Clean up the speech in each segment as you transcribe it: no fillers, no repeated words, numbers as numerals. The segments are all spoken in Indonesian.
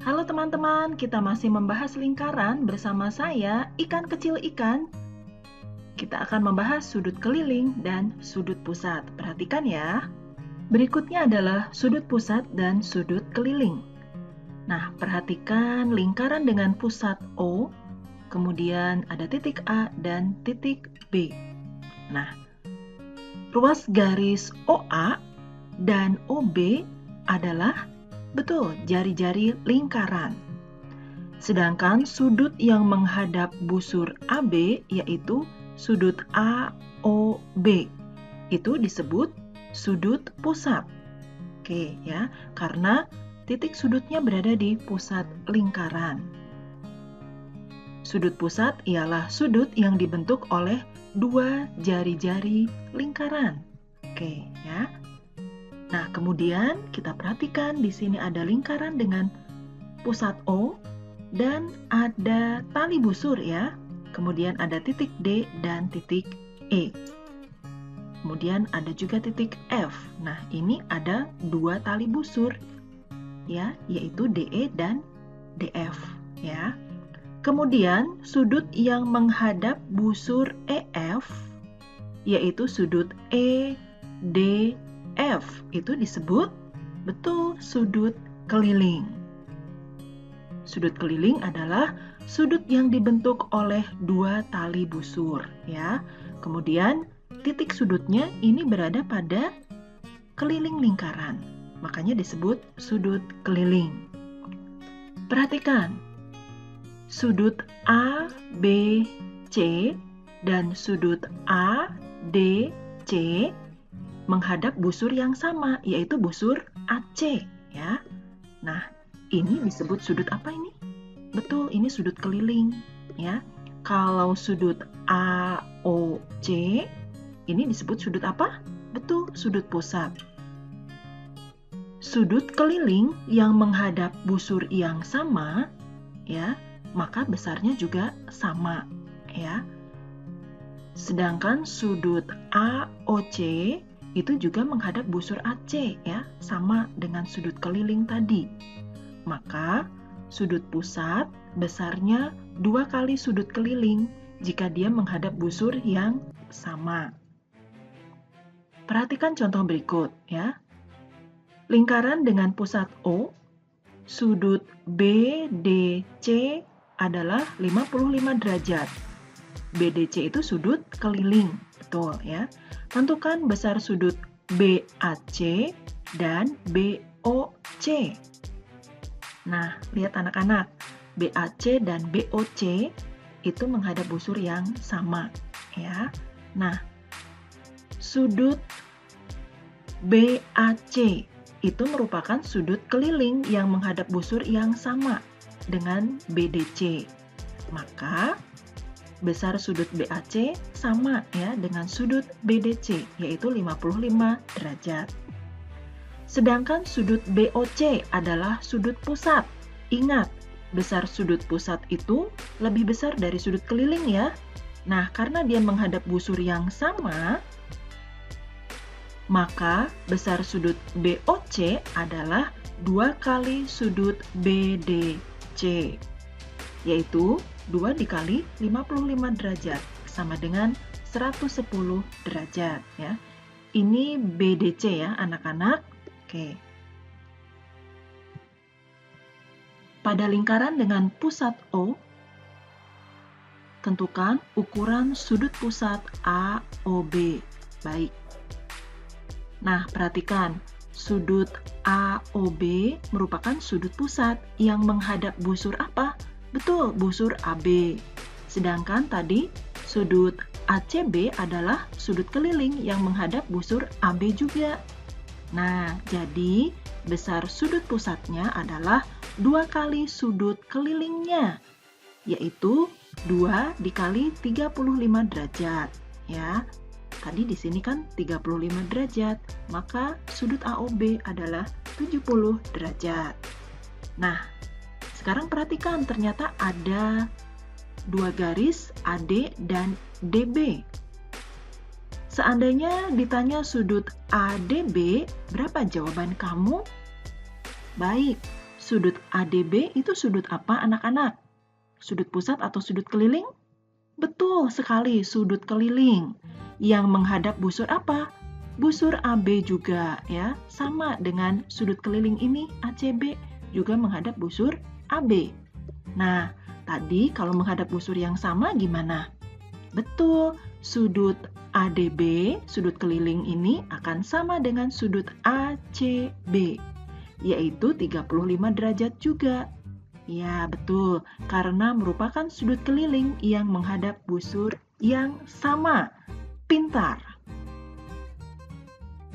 Halo teman-teman, kita masih membahas lingkaran bersama saya, Ikan Kecil Ikan. Kita akan membahas sudut keliling dan sudut pusat. Perhatikan ya. Berikutnya adalah sudut pusat dan sudut keliling. Nah, perhatikan lingkaran dengan pusat O, kemudian ada titik A dan titik B. Nah, ruas garis OA dan OB adalah betul, jari-jari lingkaran. Sedangkan sudut yang menghadap busur AB yaitu sudut AOB. Itu disebut sudut pusat. Oke ya, karena titik sudutnya berada di pusat lingkaran. Sudut pusat ialah sudut yang dibentuk oleh dua jari-jari lingkaran. Oke ya. Nah, kemudian kita perhatikan di sini ada lingkaran dengan pusat O dan ada tali busur ya. Kemudian ada titik D dan titik E. Kemudian ada juga titik F. Nah, ini ada dua tali busur ya, yaitu DE dan DF ya. Kemudian sudut yang menghadap busur EF yaitu sudut EDF. Itu disebut betul sudut keliling. Sudut keliling adalah sudut yang dibentuk oleh dua tali busur ya. Kemudian titik sudutnya ini berada pada keliling lingkaran. Makanya disebut sudut keliling. Perhatikan. Sudut ABC dan sudut ADC menghadap busur yang sama, yaitu busur AC ya. Nah, ini disebut sudut apa ini? Betul, ini sudut keliling ya. Kalau sudut AOC ini disebut sudut apa? Betul, sudut pusat. Sudut keliling yang menghadap busur yang sama ya, maka besarnya juga sama ya. Sedangkan sudut AOC itu juga menghadap busur AC ya, sama dengan sudut keliling tadi. Maka sudut pusat besarnya 2 kali sudut keliling jika dia menghadap busur yang sama. Perhatikan contoh berikut ya. Lingkaran dengan pusat O, sudut BDC adalah 55 derajat. BDC itu sudut keliling, betul ya. Tentukan besar sudut BAC dan BOC. Nah, lihat anak-anak, BAC dan BOC itu menghadap busur yang sama ya. Nah, sudut BAC itu merupakan sudut keliling yang menghadap busur yang sama dengan BDC. Maka besar sudut BAC sama ya dengan sudut BDC, yaitu 55 derajat. Sedangkan sudut BOC adalah sudut pusat. Ingat, besar sudut pusat itu lebih besar dari sudut keliling ya. Nah, karena dia menghadap busur yang sama, maka besar sudut BOC adalah 2 kali sudut BDC, yaitu 2 dikali 55 derajat, sama dengan 110 derajat ya. Ini BDC ya anak-anak. Oke. Pada lingkaran dengan pusat O, tentukan ukuran sudut pusat AOB. Baik. Nah, perhatikan, sudut AOB merupakan sudut pusat yang menghadap busur apa? Betul, busur AB. Sedangkan tadi sudut ACB adalah sudut keliling yang menghadap busur AB juga. Nah, jadi besar sudut pusatnya adalah 2 kali sudut kelilingnya, yaitu 2 dikali 35 derajat ya. Tadi di sini kan 35 derajat, maka sudut AOB adalah 70 derajat. Nah, sekarang perhatikan ternyata ada 2 garis AD dan DB. Seandainya ditanya sudut ADB, berapa jawaban kamu? Baik, Sudut ADB itu sudut apa anak-anak? Sudut pusat atau sudut keliling? Betul sekali, sudut keliling. Yang menghadap busur apa? Busur AB juga ya, sama dengan sudut keliling ini ACB juga menghadap busur AB. Nah, tadi kalau menghadap busur yang sama gimana? Betul, sudut ADB, sudut keliling ini akan sama dengan sudut ACB, yaitu 35 derajat juga. Ya, betul. Karena merupakan sudut keliling yang menghadap busur yang sama. Pintar.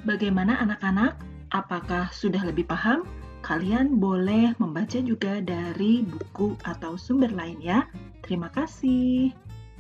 Bagaimana anak-anak? Apakah sudah lebih paham? Kalian boleh membaca juga dari buku atau sumber lain ya. Terima kasih.